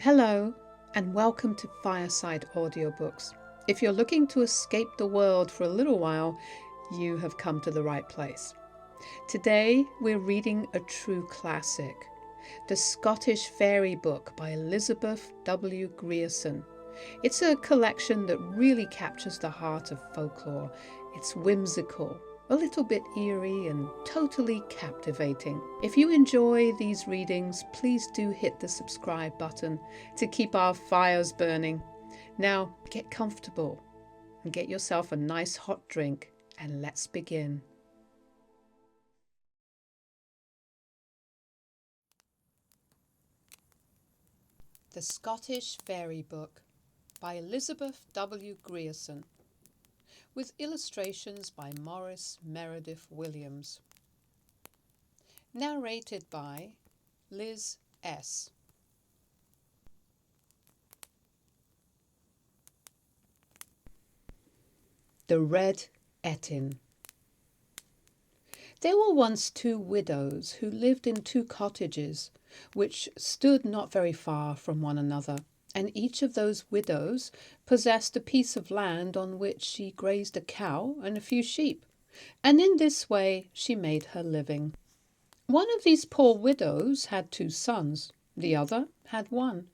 Hello, and welcome to Fireside Audiobooks. If you're looking to escape the world for a little while, you have come to the right place. Today, we're reading a true classic, The Scottish Fairy Book by Elizabeth W. Grierson. It's a collection that really captures the heart of folklore. It's whimsical, a little bit eerie, and totally captivating. If you enjoy these readings, please do hit the subscribe button to keep our fires burning. Now, get comfortable and get yourself a nice hot drink, and let's begin. The Scottish Fairy Book by Elizabeth W. Grierson, with illustrations by Maurice Meredith Williams. Narrated by Liz S. The Red Ettin. There were once two widows who lived in two cottages, which stood not very far from one another, and each of those widows possessed a piece of land on which she grazed a cow and a few sheep, and in this way she made her living. One of these poor widows had two sons, the other had one,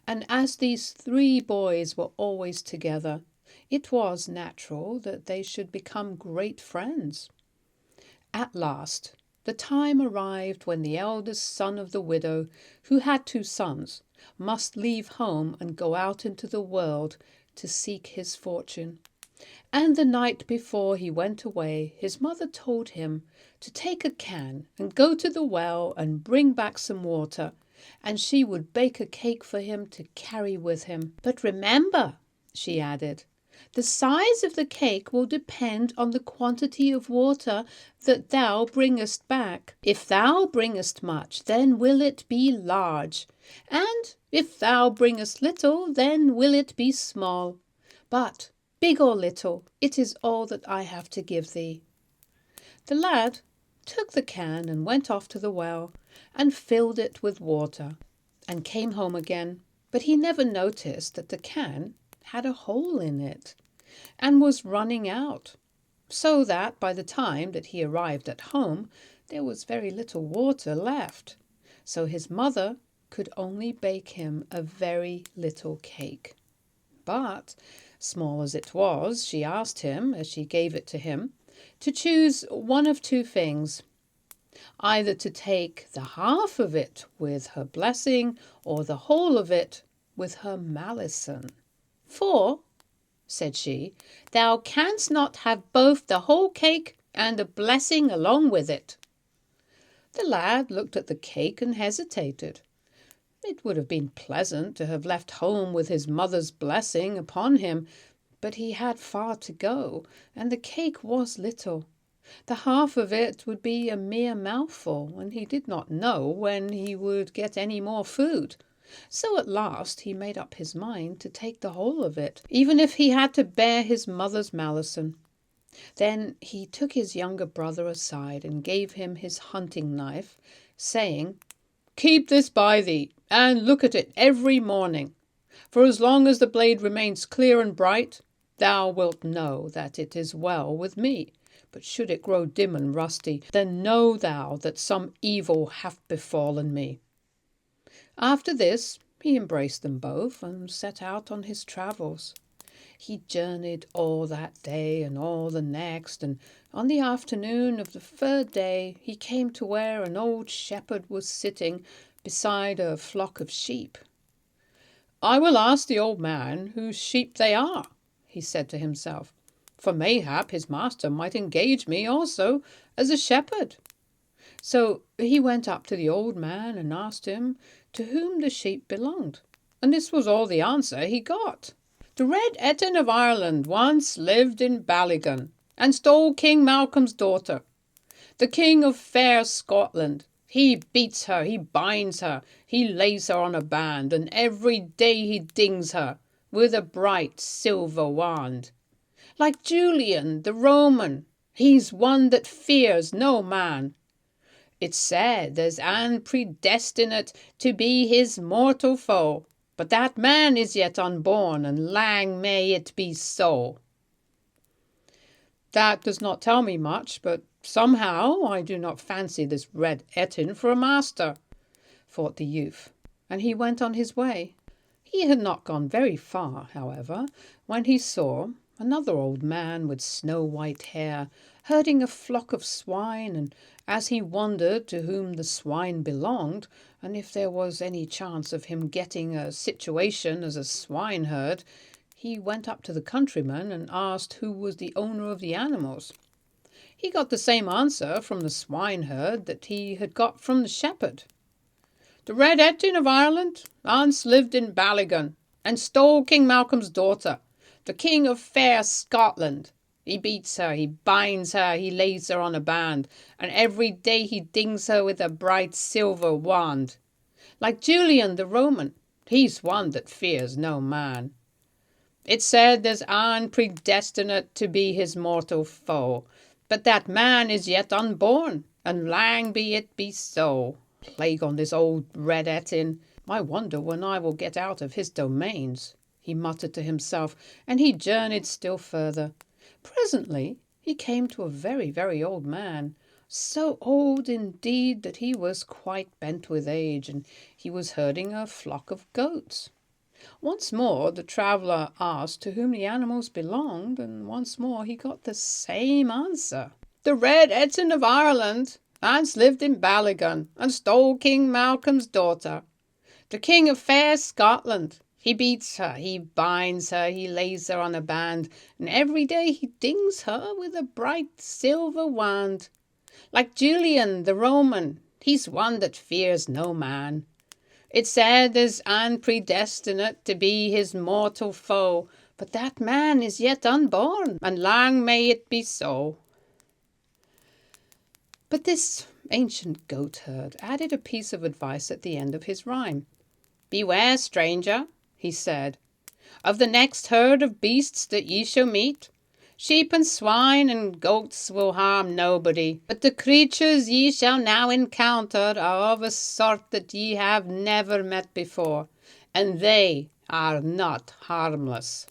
and as these three boys were always together, it was natural that they should become great friends. At last, the time arrived when the eldest son of the widow, who had two sons, must leave home and go out into the world to seek his fortune. And the night before he went away, his mother told him to take a can and go to the well and bring back some water, and she would bake a cake for him to carry with him. "But remember," she added, "the size of the cake will depend on the quantity of water that thou bringest back. If thou bringest much, then will it be large, and if thou bringest little, then will it be small. But, big or little, it is all that I have to give thee." The lad took the can and went off to the well and filled it with water, and came home again, but he never noticed that the can had a hole in it, and was running out, so that by the time that he arrived at home, there was very little water left, so his mother could only bake him a very little cake. But, small as it was, she asked him, as she gave it to him, to choose one of two things, either to take the half of it with her blessing, or the whole of it with her malison. "For," said she, "thou canst not have both the whole cake and a blessing along with it." The lad looked at the cake and hesitated. It would have been pleasant to have left home with his mother's blessing upon him, but he had far to go, and the cake was little. The half of it would be a mere mouthful, and he did not know when he would get any more food. So at last he made up his mind to take the whole of it, even if he had to bear his mother's malison. Then he took his younger brother aside and gave him his hunting knife, saying, "Keep this by thee, and look at it every morning. For as long as the blade remains clear and bright, thou wilt know that it is well with me. But should it grow dim and rusty, then know thou that some evil hath befallen me." After this, he embraced them both and set out on his travels. He journeyed all that day and all the next, and on the afternoon of the third day he came to where an old shepherd was sitting beside a flock of sheep. "I will ask the old man whose sheep they are," he said to himself, "for mayhap his master might engage me also as a shepherd." So he went up to the old man and asked him to whom the sheep belonged, and this was all the answer he got. "The Red Ettin of Ireland once lived in Ballygan, and stole King Malcolm's daughter. The King of fair Scotland, he beats her, he binds her, he lays her on a band, and every day he dings her with a bright silver wand. Like Julian the Roman, he's one that fears no man. It's said there's ane predestinate to be his mortal foe, but that man is yet unborn, and lang may it be so." "That does not tell me much, but somehow I do not fancy this Red Ettin for a master," thought the youth, and he went on his way. He had not gone very far, however, when he saw another old man with snow-white hair herding a flock of swine, and as he wondered to whom the swine belonged, and if there was any chance of him getting a situation as a swineherd, he went up to the countryman and asked who was the owner of the animals. He got the same answer from the swineherd that he had got from the shepherd. "The Red Ettin of Ireland once lived in Ballygan, and stole King Malcolm's daughter, the King of fair Scotland. He beats her, he binds her, he lays her on a band, and every day he dings her with a bright silver wand. Like Julian the Roman, he's one that fears no man. It's said there's ane predestinate to be his mortal foe, but that man is yet unborn, and lang be it be so. Plague on this old Red Ettin! I wonder when I will get out of his domains," he muttered to himself, and he journeyed still further. Presently he came to a very, very old man, so old indeed that he was quite bent with age, and he was herding a flock of goats. Once more the traveller asked to whom the animals belonged, and once more he got the same answer. "The Red Ettin of Ireland once lived in Ballygan, and stole King Malcolm's daughter, the King of fair Scotland. He beats her, he binds her, he lays her on a band, and every day he dings her with a bright silver wand. Like Julian the Roman, he's one that fears no man. It's said there's ane predestinate to be his mortal foe, but that man is yet unborn, and lang may it be so." But this ancient goatherd added a piece of advice at the end of his rhyme. "Beware, stranger," he said, "of the next herd of beasts that ye shall meet. Sheep and swine and goats will harm nobody, but the creatures ye shall now encounter are of a sort that ye have never met before, and they are not harmless."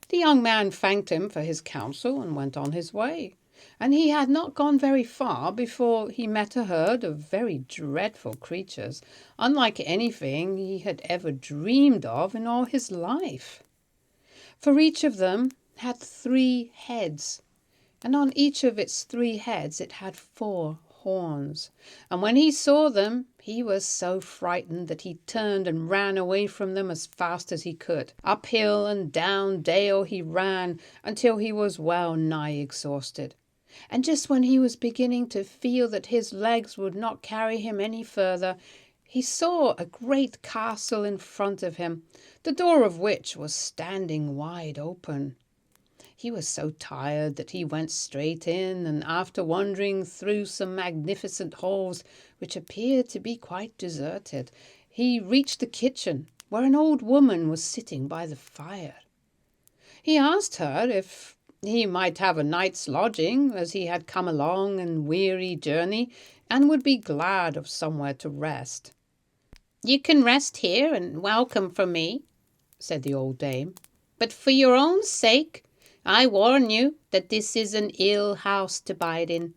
The young man thanked him for his counsel and went on his way, and he had not gone very far before he met a herd of very dreadful creatures, unlike anything he had ever dreamed of in all his life. For each of them had 3 heads, and on each of its 3 heads it had 4 horns, and when he saw them he was so frightened that he turned and ran away from them as fast as he could. Up hill and down dale he ran until he was well nigh exhausted, and just when he was beginning to feel that his legs would not carry him any further, he saw a great castle in front of him, the door of which was standing wide open. He was so tired that he went straight in, and after wandering through some magnificent halls, which appeared to be quite deserted, he reached the kitchen, where an old woman was sitting by the fire. He asked her if he might have a night's lodging, as he had come a long and weary journey, and would be glad of somewhere to rest. "You can rest here, and welcome from me," said the old dame, "but for your own sake I warn you that this is an ill house to bide in,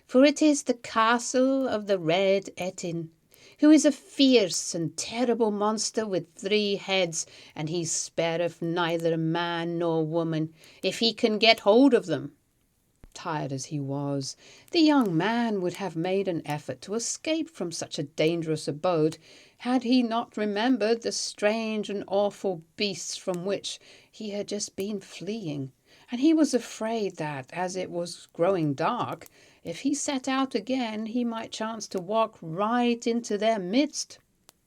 for it is the castle of the Red Ettin, who is a fierce and terrible monster with 3 heads, and he spareth neither man nor woman if he can get hold of them." Tired as he was, the young man would have made an effort to escape from such a dangerous abode, had he not remembered the strange and awful beasts from which he had just been fleeing, and he was afraid that, as it was growing dark, if he set out again he might chance to walk right into their midst.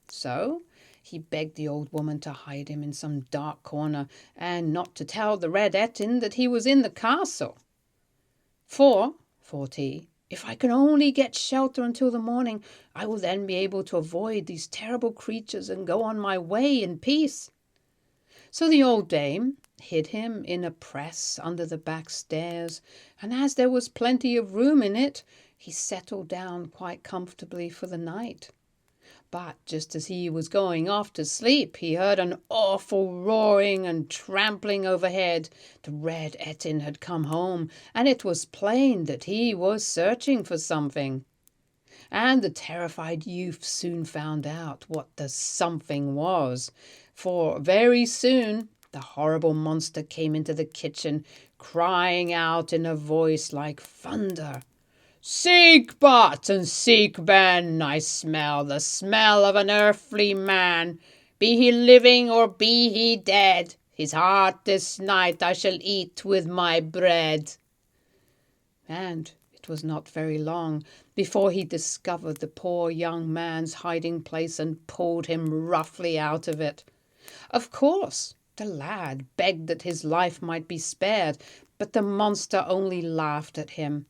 So he begged the old woman to hide him in some dark corner, and not to tell the Red Ettin that he was in the castle. "For," thought he, "if I can only get shelter until the morning, I will then be able to avoid these terrible creatures and go on my way in peace." So the old dame hid him in a press under the back stairs, and as there was plenty of room in it, he settled down quite comfortably for the night. But just as he was going off to sleep, he heard an awful roaring and trampling overhead. The Red Ettin had come home, and it was plain that he was searching for something. And the terrified youth soon found out what the something was, for very soon the horrible monster came into the kitchen, crying out in a voice like thunder, "Seek but and seek ben, I smell the smell of an earthly man. Be he living or be he dead, his heart this night I shall eat with my bread." And it was not very long before he discovered the poor young man's hiding place and pulled him roughly out of it. Of course, the lad begged that his life might be spared, but the monster only laughed at him.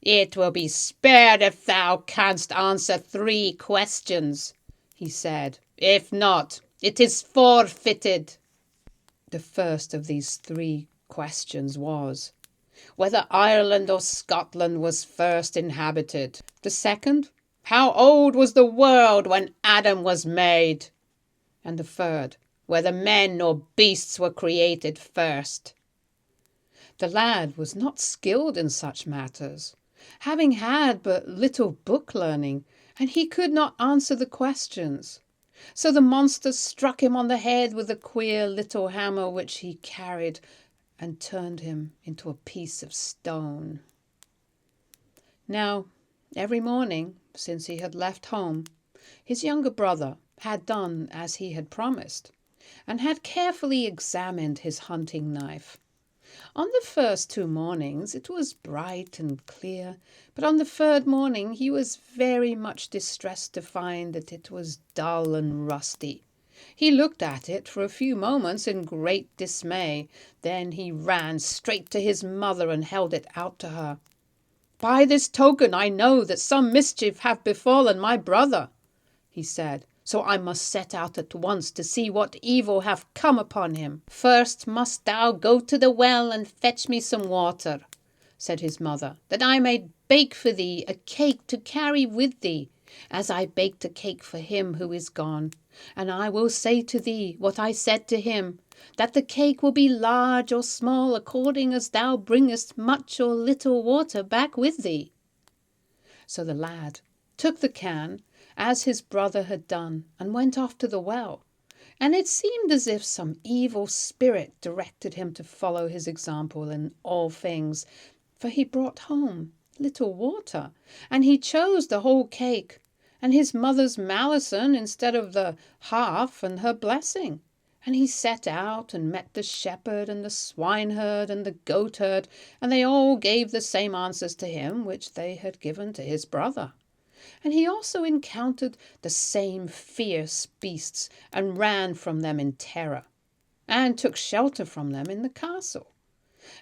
"It will be spared if thou canst answer 3 questions, he said. "If not, it is forfeited." The first of these 3 questions was, whether Ireland or Scotland was first inhabited. The second, how old was the world when Adam was made? And the third, whether men or beasts were created first. The lad was not skilled in such matters, having had but little book learning, and he could not answer the questions. So the monster struck him on the head with a queer little hammer which he carried, and turned him into a piece of stone. Now, every morning, since he had left home, his younger brother had done as he had promised, and had carefully examined his hunting knife. On the first 2 mornings it was bright and clear, but on the 3rd morning he was very much distressed to find that it was dull and rusty. He looked at it for a few moments in great dismay. Then he ran straight to his mother and held it out to her. "By this token I know that some mischief hath befallen my brother," he said, "so I must set out at once to see what evil hath come upon him." "First must thou go to the well and fetch me some water," said his mother, "that I may bake for thee a cake to carry with thee, as I baked a cake for him who is gone. And I will say to thee what I said to him, that the cake will be large or small according as thou bringest much or little water back with thee." So the lad took the can, as his brother had done, and went off to the well. And it seemed as if some evil spirit directed him to follow his example in all things, for he brought home little water, and he chose the whole cake, and his mother's malison instead of the half, and her blessing. And he set out and met the shepherd and the swineherd and the goatherd, and they all gave the same answers to him which they had given to his brother. And he also encountered the same fierce beasts, and ran from them in terror, and took shelter from them in the castle.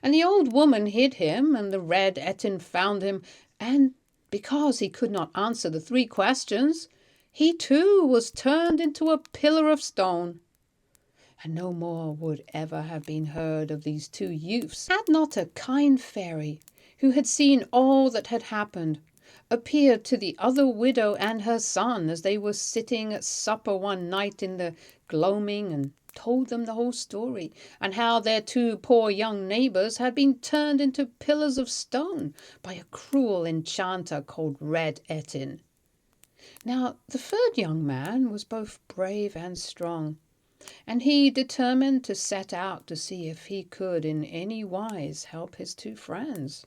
And the old woman hid him, and the Red Ettin found him, and because he could not answer the 3 questions, he too was turned into a pillar of stone. And no more would ever have been heard of these 2 youths, had not a kind fairy, who had seen all that had happened, appeared to the other widow and her son as they were sitting at supper one night in the gloaming, and told them the whole story, and how their 2 poor young neighbours had been turned into pillars of stone by a cruel enchanter called Red Ettin. Now the 3rd young man was both brave and strong, and he determined to set out to see if he could in any wise help his 2 friends.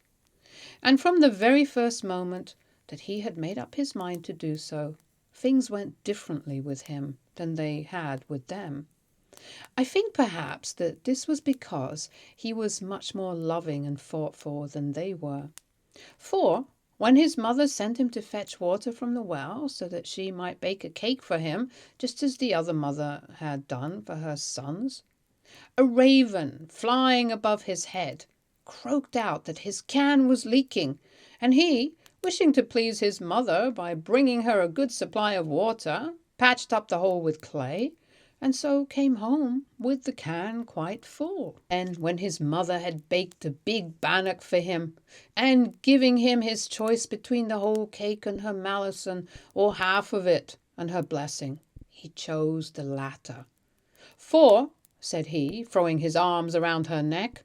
And from the very first moment that he had made up his mind to do so, things went differently with him than they had with them. I think perhaps that this was because he was much more loving and thoughtful than they were. For when his mother sent him to fetch water from the well so that she might bake a cake for him, just as the other mother had done for her sons, a raven flying above his head croaked out that his can was leaking, and he, wishing to please his mother by bringing her a good supply of water, patched up the hole with clay, and so came home with the can quite full. And when his mother had baked a big bannock for him, and giving him his choice between the whole cake and her malison, or half of it, and her blessing. He chose the latter. "For," said he, throwing his arms around her neck,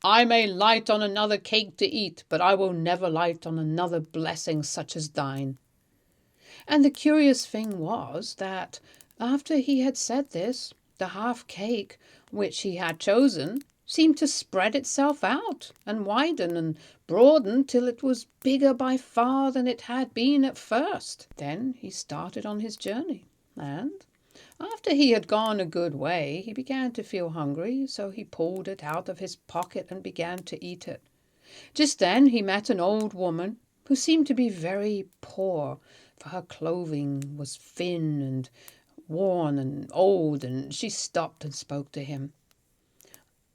"I may light on another cake to eat, but I will never light on another blessing such as thine." And the curious thing was that, after he had said this, the half cake which he had chosen seemed to spread itself out and widen and broaden till it was bigger by far than it had been at first. Then he started on his journey, and after he had gone a good way, he began to feel hungry, so he pulled it out of his pocket and began to eat it. Just then he met an old woman who seemed to be very poor, for her clothing was thin and worn and old, and she stopped and spoke to him.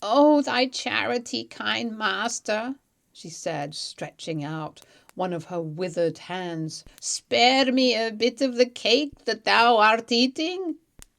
"Oh, thy charity, kind master," she said, stretching out one of her withered hands. "Spare me a bit of the cake that thou art eating."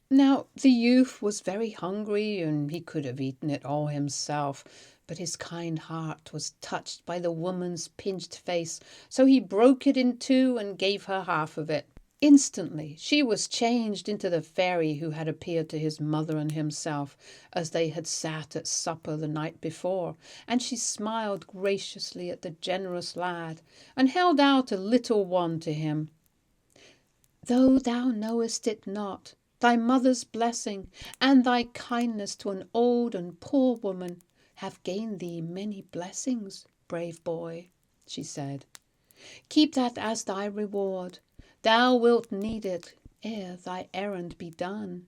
Now the youth was very hungry, and he could have eaten it all himself, but his kind heart was touched by the woman's pinched face, so he broke it in two and gave her half of it. Instantly she was changed into the fairy who had appeared to his mother and himself as they had sat at supper the night before, and she smiled graciously at the generous lad and held out a little wand to him. "Though thou knowest it not, thy mother's blessing and thy kindness to an old and poor woman have gained thee many blessings, brave boy," she said. "Keep that as thy reward. Thou wilt need it ere thy errand be done."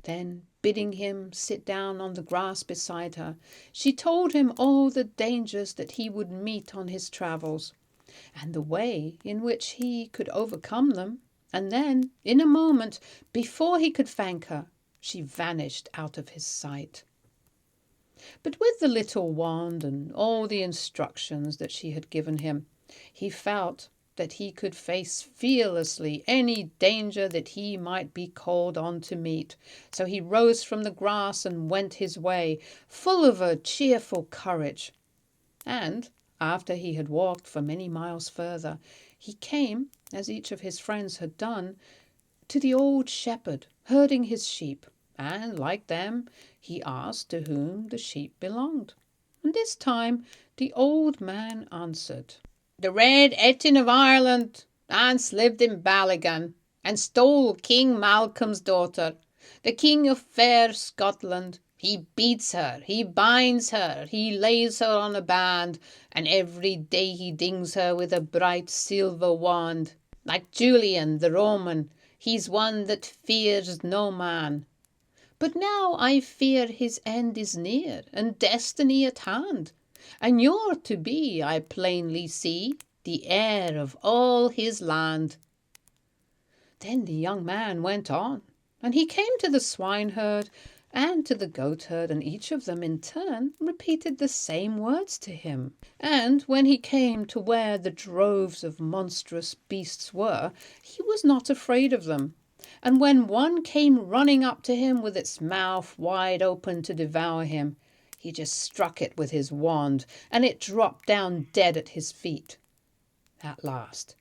Then, bidding him sit down on the grass beside her, she told him all the dangers that he would meet on his travels, and the way in which he could overcome them. And then, in a moment, before he could thank her, she vanished out of his sight. But with the little wand and all the instructions that she had given him, he felt that he could face fearlessly any danger that he might be called on to meet. So he rose from the grass and went his way, full of a cheerful courage. And after he had walked for many miles further, he came, as each of his friends had done, to the old shepherd herding his sheep, and, like them, he asked to whom the sheep belonged. And this time the old man answered, "The Red Etin of Ireland once lived in Balligan, and stole King Malcolm's daughter, the King of fair Scotland. He beats her, he binds her, he lays her on a band, and every day he dings her with a bright silver wand. Like Julian the Roman, he's one that fears no man. But now I fear his end is near, and destiny at hand, and you're to be, I plainly see, the heir of all his land." Then the young man went on, and he came to the swineherd and to the goatherd, and each of them in turn repeated the same words to him. And when he came to where the droves of monstrous beasts were, he was not afraid of them. And when one came running up to him with its mouth wide open to devour him, he just struck it with his wand, and it dropped down dead at his feet. At last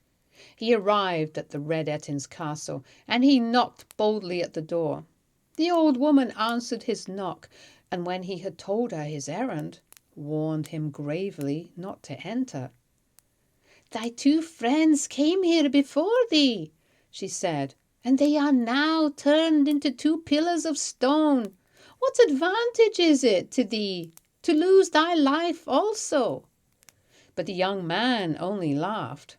he arrived at the Red Etin's castle, and he knocked boldly at the door. The old woman answered his knock, and when he had told her his errand, warned him gravely not to enter. "Thy two friends came here before thee," she said, "and they are now turned into two pillars of stone. What advantage is it to thee to lose thy life also?" But the young man only laughed.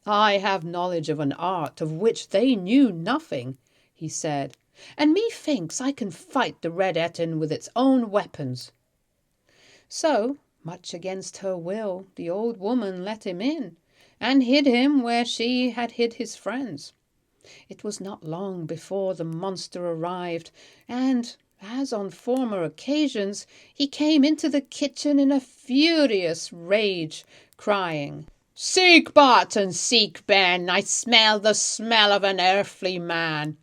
"I have knowledge of an art of which they knew nothing," he said, "and methinks I can fight the Red Etin with its own weapons." So, much against her will, the old woman let him in, and hid him where she had hid his friends. It was not long before the monster arrived, and, as on former occasions, he came into the kitchen in a furious rage, crying, "Seek Bat and seek Ben, I smell the smell of an earthly man.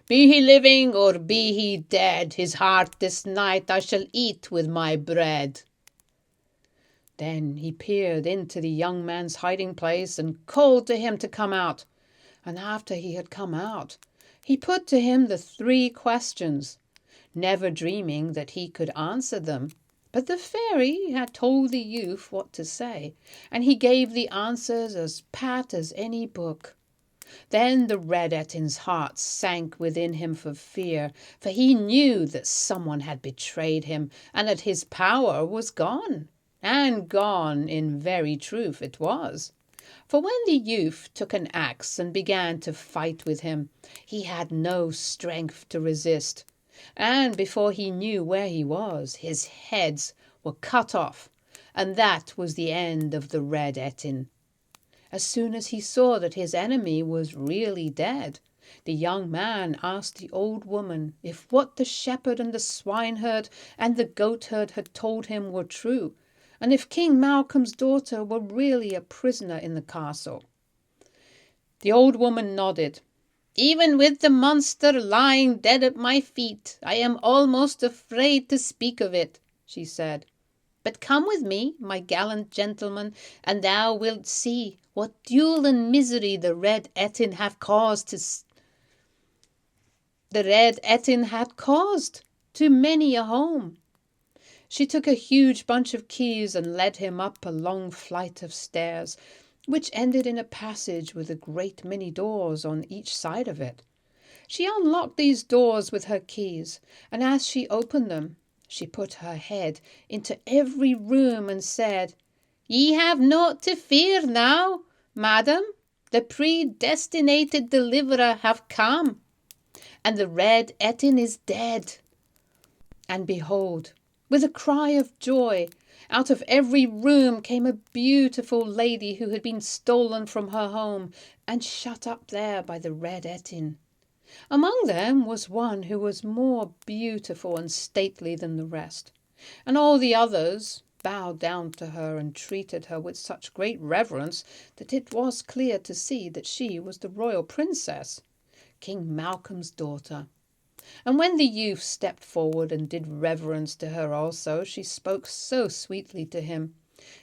Be he living or be he dead, his heart this night I shall eat with my bread." Then he peered into the young man's hiding place and called to him to come out. And after he had come out, he put to him the 3 questions, never dreaming that he could answer them. But the fairy had told the youth what to say, and he gave the answers as pat as any book. Then the Red Ettin's heart sank within him for fear, for he knew that someone had betrayed him, and that his power was gone. And gone, in very truth, it was. For when the youth took an axe and began to fight with him, he had no strength to resist. And before he knew where he was, his heads were cut off, and that was the end of the Red Ettin. As soon as he saw that his enemy was really dead, the young man asked the old woman if what the shepherd and the swineherd and the goatherd had told him were true, and if King Malcolm's daughter were really a prisoner in the castle. The old woman nodded. "Even with the monster lying dead at my feet, I am almost afraid to speak of it," she said. "But come with me, my gallant gentleman, and thou wilt see what dule and misery the Red Ettin had caused to many a home." She took a huge bunch of keys and led him up a long flight of stairs, which ended in a passage with a great many doors on each side of it. She unlocked these doors with her keys, and as she opened them, she put her head into every room and said, "Ye have naught to fear now, madam. The predestinated deliverer have come, and the Red Ettin is dead." And behold, with a cry of joy, out of every room came a beautiful lady who had been stolen from her home and shut up there by the Red Ettin. Among them was one who was more beautiful and stately than the rest, and all the others bowed down to her and treated her with such great reverence that it was clear to see that she was the royal princess, King Malcolm's daughter. And when the youth stepped forward and did reverence to her also, she spoke so sweetly to him,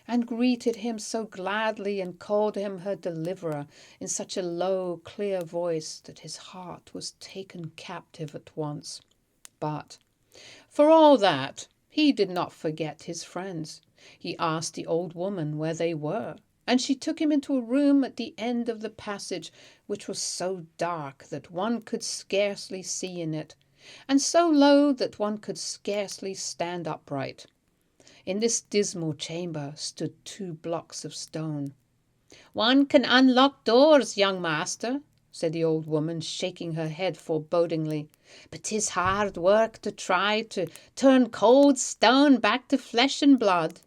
and greeted him so gladly, and called him her deliverer in such a low, clear voice, that his heart was taken captive at once. But for all that, he did not forget his friends. He asked the old woman where they were, and she took him into a room at the end of the passage, which was so dark that one could scarcely see in it, and so low that one could scarcely stand upright. In this dismal chamber stood 2 blocks of stone. "One can unlock doors, young master," said the old woman, shaking her head forebodingly, "but 'tis hard work to try to turn cold stone back to flesh and blood."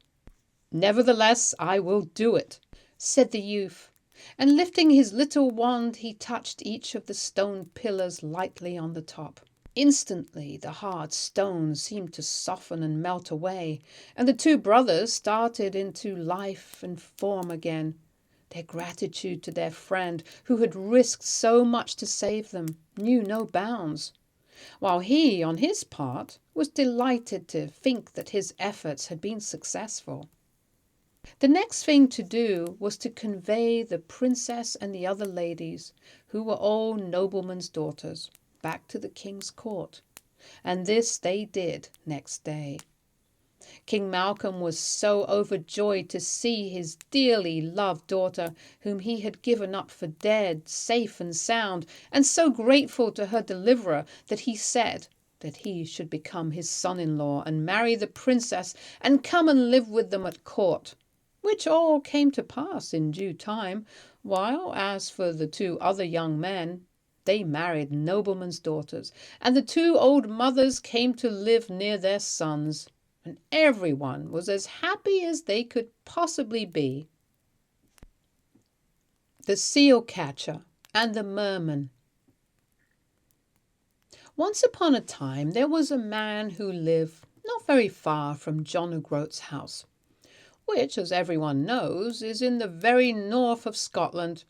"Nevertheless, I will do it," said the youth, and lifting his little wand, he touched each of the stone pillars lightly on the top. Instantly the hard stone seemed to soften and melt away, and the 2 brothers started into life and form again. Their gratitude to their friend, who had risked so much to save them, knew no bounds, while he, on his part, was delighted to think that his efforts had been successful. The next thing to do was to convey the princess and the other ladies, who were all noblemen's daughters, back to the king's court, and this they did next day. King Malcolm was so overjoyed to see his dearly loved daughter, whom he had given up for dead, safe and sound, and so grateful to her deliverer, that he said that he should become his son-in-law and marry the princess and come and live with them at court, which all came to pass in due time, while as for the 2 other young men, they married noblemen's daughters, and the 2 old mothers came to live near their sons, and everyone was as happy as they could possibly be. The Seal Catcher and the Merman. Once upon a time there was a man who lived not very far from John o' Groat's house, which, as everyone knows, is in the very north of Scotland.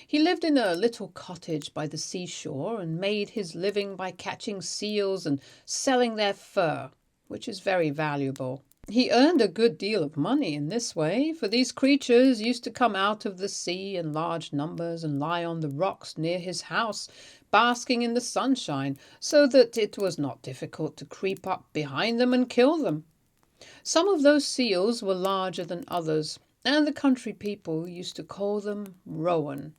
He lived in a little cottage by the seashore, and made his living by catching seals and selling their fur, which is very valuable. He earned a good deal of money in this way, for these creatures used to come out of the sea in large numbers and lie on the rocks near his house, basking in the sunshine, so that it was not difficult to creep up behind them and kill them. Some of those seals were larger than others, and the country people used to call them rowan,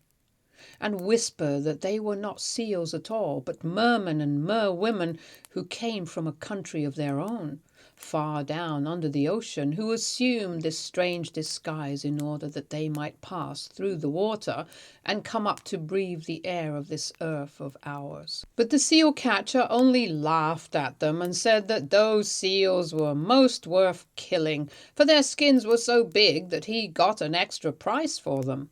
and whisper that they were not seals at all, but mermen and merwomen who came from a country of their own, far down under the ocean, who assumed this strange disguise in order that they might pass through the water and come up to breathe the air of this earth of ours. But the seal catcher only laughed at them and said that those seals were most worth killing, for their skins were so big that he got an extra price for them.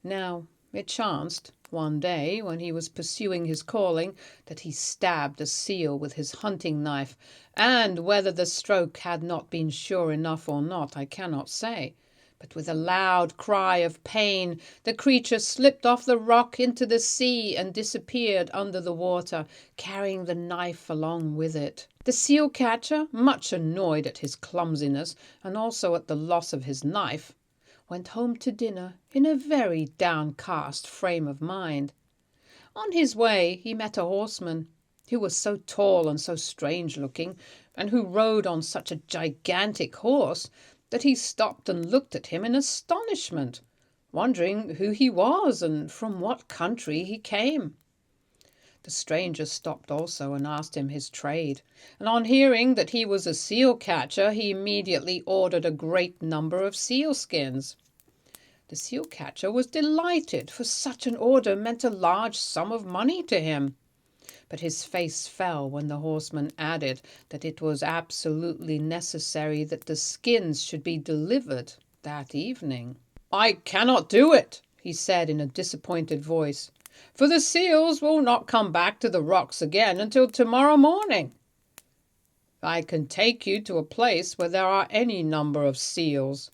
Now, it chanced, one day, when he was pursuing his calling, that he stabbed a seal with his hunting knife, and whether the stroke had not been sure enough or not, I cannot say. But with a loud cry of pain, the creature slipped off the rock into the sea and disappeared under the water, carrying the knife along with it. The seal catcher, much annoyed at his clumsiness, and also at the loss of his knife, went home to dinner in a very downcast frame of mind. On his way he met a horseman, who was so tall and so strange-looking, and who rode on such a gigantic horse, that he stopped and looked at him in astonishment, wondering who he was and from what country he came. The stranger stopped also and asked him his trade, and on hearing that he was a seal catcher, he immediately ordered a great number of seal skins. The seal catcher was delighted, for such an order meant a large sum of money to him. But his face fell when the horseman added that it was absolutely necessary that the skins should be delivered that evening. "I cannot do it," he said in a disappointed voice, "for the seals will not come back to the rocks again until tomorrow morning." "I can take you to a place where there are any number of seals,"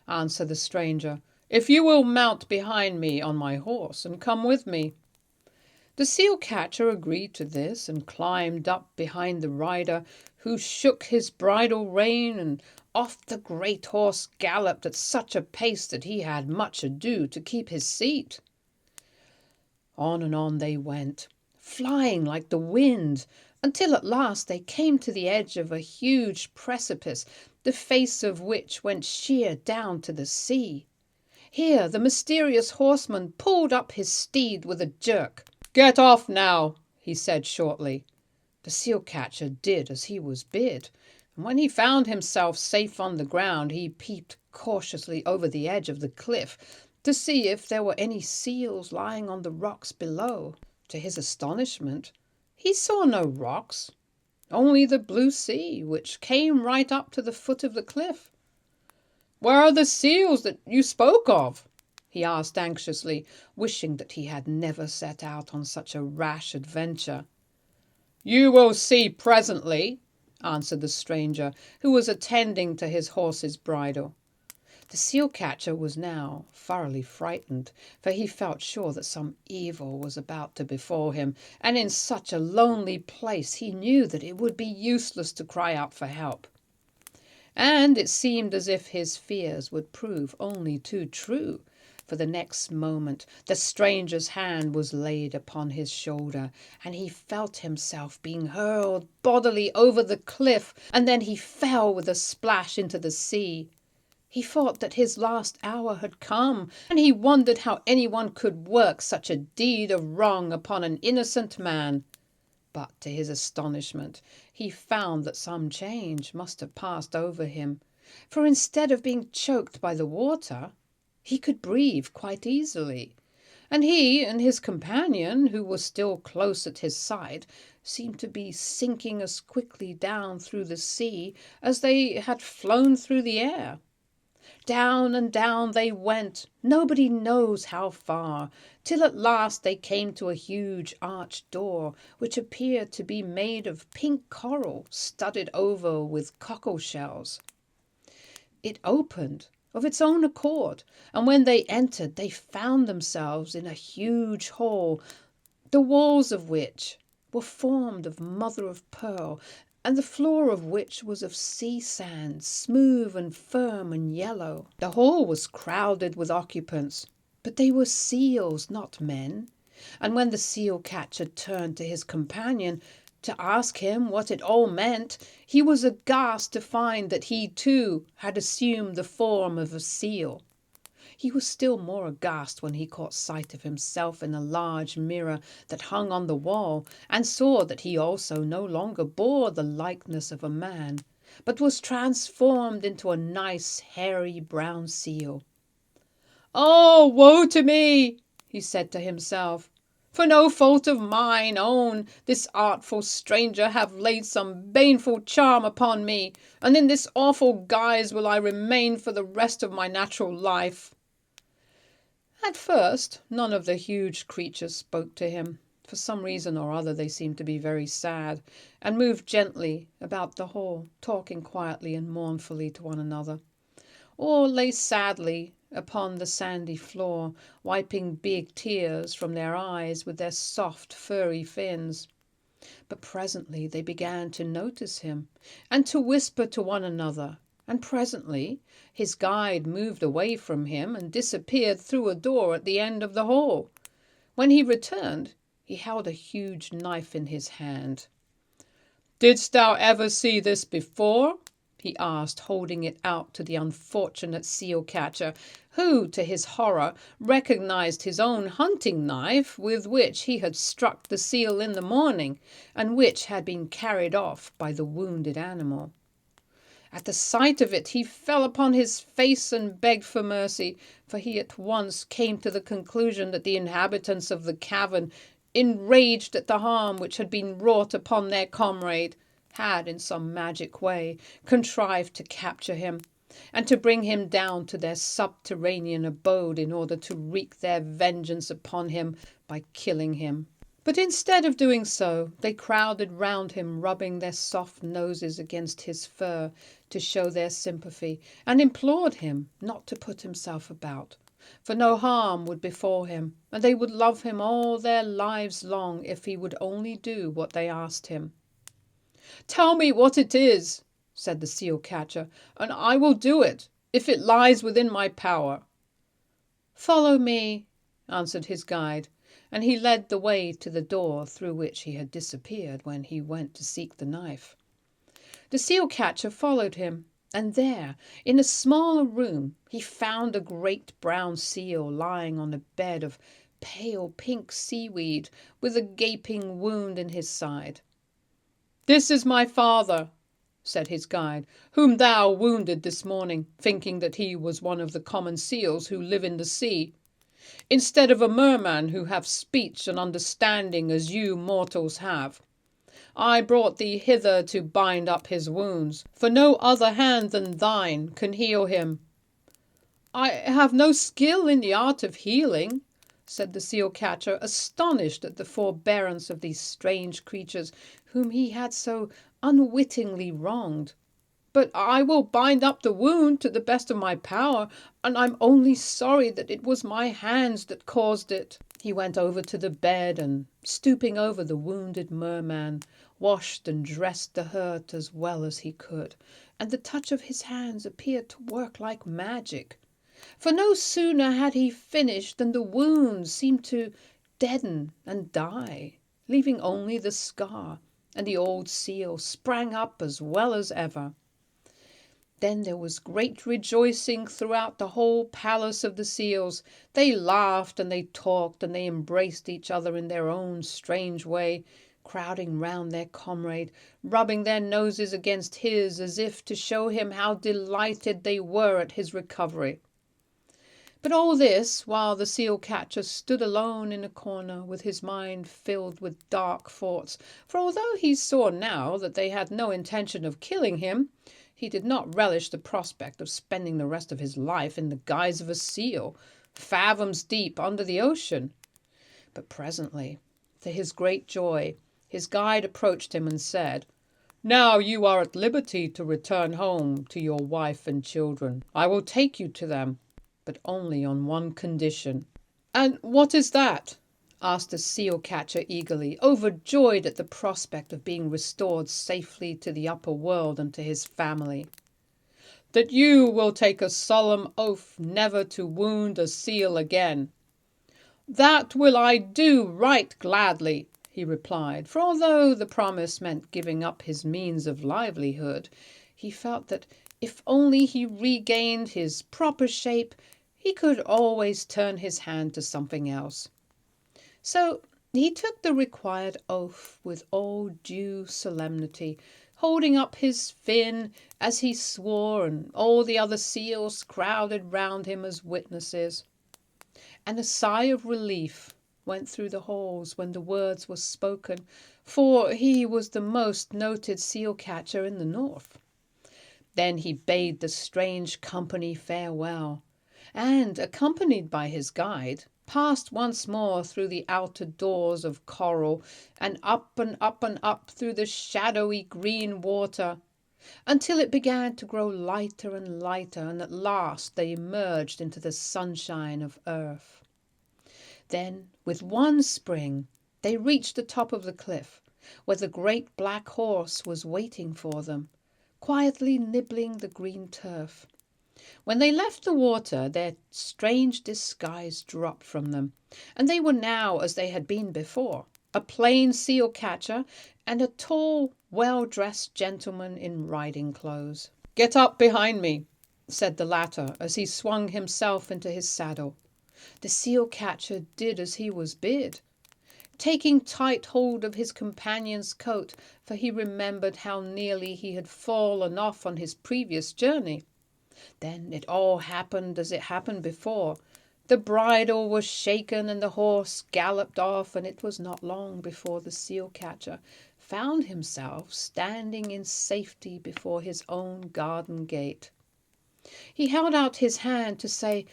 answered the stranger, "if you will mount behind me on my horse and come with me." The seal catcher agreed to this and climbed up behind the rider, who shook his bridle rein, and off the great horse galloped at such a pace that he had much ado to keep his seat. On and on they went, flying like the wind, until at last they came to the edge of a huge precipice, the face of which went sheer down to the sea. Here the mysterious horseman pulled up his steed with a jerk. "Get off now," he said shortly. The seal catcher did as he was bid, and when he found himself safe on the ground, he peeped cautiously over the edge of the cliff to see if there were any seals lying on the rocks below. To his astonishment, he saw no rocks, only the blue sea, which came right up to the foot of the cliff. "Where are the seals that you spoke of?" he asked anxiously, wishing that he had never set out on such a rash adventure. "You will see presently," answered the stranger, who was attending to his horse's bridle. The seal catcher was now thoroughly frightened, for he felt sure that some evil was about to befall him, and in such a lonely place he knew that it would be useless to cry out for help. And it seemed as if his fears would prove only too true, for the next moment the stranger's hand was laid upon his shoulder, and he felt himself being hurled bodily over the cliff, and then he fell with a splash into the sea. He thought that his last hour had come, and he wondered how anyone could work such a deed of wrong upon an innocent man. But to his astonishment, he found that some change must have passed over him, for instead of being choked by the water, he could breathe quite easily, and he and his companion, who was still close at his side, seemed to be sinking as quickly down through the sea as they had flown through the air. Down and down they went, nobody knows how far, till at last they came to a huge arched door, which appeared to be made of pink coral studded over with cockle shells. It opened of its own accord, and when they entered they found themselves in a huge hall, the walls of which were formed of mother of pearl, and the floor of which was of sea sand, smooth and firm and yellow. The hall was crowded with occupants, but they were seals, not men. And when the seal catcher turned to his companion to ask him what it all meant, he was aghast to find that he too had assumed the form of a seal. He was still more aghast when he caught sight of himself in a large mirror that hung on the wall, and saw that he also no longer bore the likeness of a man, but was transformed into a nice hairy brown seal. "Oh, woe to me!" he said to himself. "For no fault of mine own, this artful stranger hath laid some baneful charm upon me, and in this awful guise will I remain for the rest of my natural life." At first, none of the huge creatures spoke to him. For some reason or other, they seemed to be very sad, and moved gently about the hall, talking quietly and mournfully to one another, or lay sadly upon the sandy floor, wiping big tears from their eyes with their soft, furry fins. But presently they began to notice him, and to whisper to one another, and presently his guide moved away from him and disappeared through a door at the end of the hall. When he returned, he held a huge knife in his hand. "Didst thou ever see this before?" he asked, holding it out to the unfortunate seal catcher, who, to his horror, recognized his own hunting knife with which he had struck the seal in the morning, and which had been carried off by the wounded animal. At the sight of it he fell upon his face and begged for mercy, for he at once came to the conclusion that the inhabitants of the cavern, enraged at the harm which had been wrought upon their comrade, had in some magic way contrived to capture him, and to bring him down to their subterranean abode in order to wreak their vengeance upon him by killing him. But instead of doing so, they crowded round him, rubbing their soft noses against his fur to show their sympathy, and implored him not to put himself about, for no harm would befall him, and they would love him all their lives long if he would only do what they asked him. "Tell me what it is," said the seal catcher, "and I will do it, if it lies within my power." "Follow me," answered his guide, and he led the way to the door through which he had disappeared when he went to seek the knife. The seal catcher followed him, and there, in a smaller room, he found a great brown seal lying on a bed of pale pink seaweed, with a gaping wound in his side. "This is my father," said his guide, "whom thou wounded this morning, thinking that he was one of the common seals who live in the sea, instead of a merman who hath speech and understanding as you mortals have. I brought thee hither to bind up his wounds, for no other hand than thine can heal him." "I have no skill in the art of healing," said the seal catcher, astonished at the forbearance of these strange creatures whom he had so unwittingly wronged. "But I will bind up the wound to the best of my power, and I'm only sorry that it was my hands that caused it." He went over to the bed and, stooping over the wounded merman, washed and dressed the hurt as well as he could, and the touch of his hands appeared to work like magic. For no sooner had he finished than the wound seemed to deaden and die, leaving only the scar, and the old seal sprang up as well as ever. Then there was great rejoicing throughout the whole palace of the seals. They laughed and they talked and they embraced each other in their own strange way, crowding round their comrade, rubbing their noses against his as if to show him how delighted they were at his recovery. But all this while the seal catcher stood alone in a corner with his mind filled with dark thoughts, for although he saw now that they had no intention of killing him, he did not relish the prospect of spending the rest of his life in the guise of a seal, fathoms deep under the ocean. But presently, to his great joy, his guide approached him and said, "Now you are at liberty to return home to your wife and children. I will take you to them, but only on one condition." "And what is that?" asked the seal catcher eagerly, overjoyed at the prospect of being restored safely to the upper world and to his family. That you will take a solemn oath never to wound a seal again. That will I do right gladly, he replied, for although the promise meant giving up his means of livelihood, he felt that if only he regained his proper shape, he could always turn his hand to something else. So he took the required oath with all due solemnity, holding up his fin as he swore, and all the other seals crowded round him as witnesses. And a sigh of relief went through the halls when the words were spoken, for he was the most noted seal catcher in the north. Then he bade the strange company farewell, and, accompanied by his guide, passed once more through the outer doors of coral, and up and up and up through the shadowy green water, until it began to grow lighter and lighter, and at last they emerged into the sunshine of earth. Then, with one spring, they reached the top of the cliff, where the great black horse was waiting for them, quietly nibbling the green turf. When they left the water, their strange disguise dropped from them, and they were now as they had been before, a plain seal catcher and a tall, well-dressed gentleman in riding clothes. "Get up behind me," said the latter as he swung himself into his saddle. The seal catcher did as he was bid, taking tight hold of his companion's coat, for he remembered how nearly he had fallen off on his previous journey. Then it all happened as it happened before. The bridle was shaken and the horse galloped off, and it was not long before the seal catcher found himself standing in safety before his own garden gate. He held out his hand to say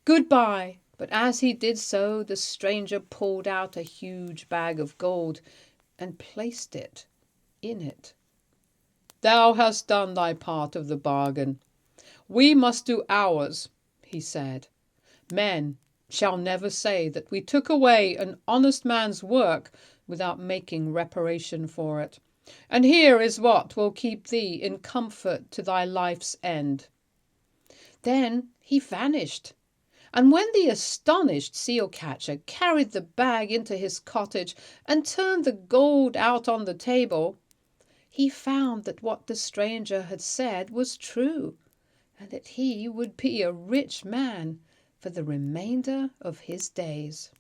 "Goodbye," but as he did so, the stranger pulled out a huge bag of gold and placed it in it. "Thou hast done thy part of the bargain. We must do ours," he said. "Men shall never say that we took away an honest man's work without making reparation for it. And here is what will keep thee in comfort to thy life's end." Then he vanished. And when the astonished seal catcher carried the bag into his cottage and turned the gold out on the table, he found that what the stranger had said was true, and that he would be a rich man for the remainder of his days.